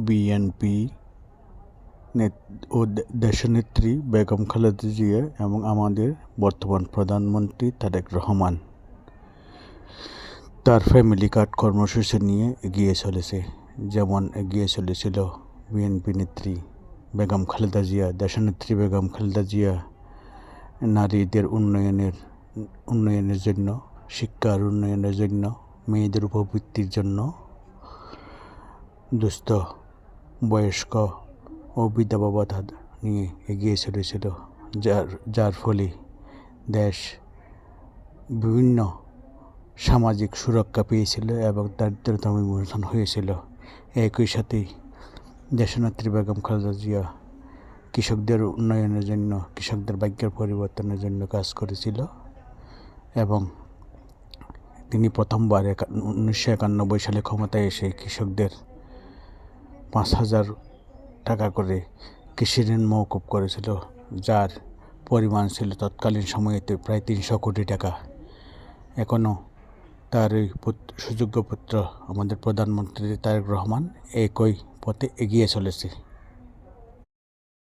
BNP ও দেশনেত্রী বেগম খালেদা জিয়া এবং আমাদের বর্তমান প্রধানমন্ত্রী তারেক রহমান তার ফ্যামিলি কার্ড কর্মসূচি নিয়ে এগিয়ে চলেছে। যেমন এগিয়ে চলেছিল বিএনপি নেত্রী বেগম খালেদা জিয়া, দেশনেত্রী বেগম খালেদা জিয়া নারীদের উন্নয়নের জন্য, শিক্ষার উন্নয়নের জন্য, মেয়েদের উপবৃত্তির জন্য, দুস্থ বয়স্ক ও বিধবা ভাতা নিয়ে এগিয়ে চলেছিল, যার ফলে দেশ বিভিন্ন সামাজিক সুরক্ষা পেয়েছিল এবং দারিদ্রতা বিমোচন হয়েছিল। একই সাথে দেশনেত্রী বেগম খালেদা জিয়া কৃষকদের উন্নয়নের জন্য, কৃষকদের ভাগ্যের পরিবর্তনের জন্য কাজ করেছিল এবং তিনি প্রথমবার 1991 সালে ক্ষমতায় এসে কৃষকদের 5,000 টাকা করে কৃষি ঋণ মওকুফ করেছিল, যার পরিমাণ ছিল তৎকালীন সময়েতে প্রায় 300 কোটি টাকা। এখনও তার এই সুযোগ্য পুত্র আমাদের প্রধানমন্ত্রী তারেক রহমান একই পথে এগিয়ে চলেছে।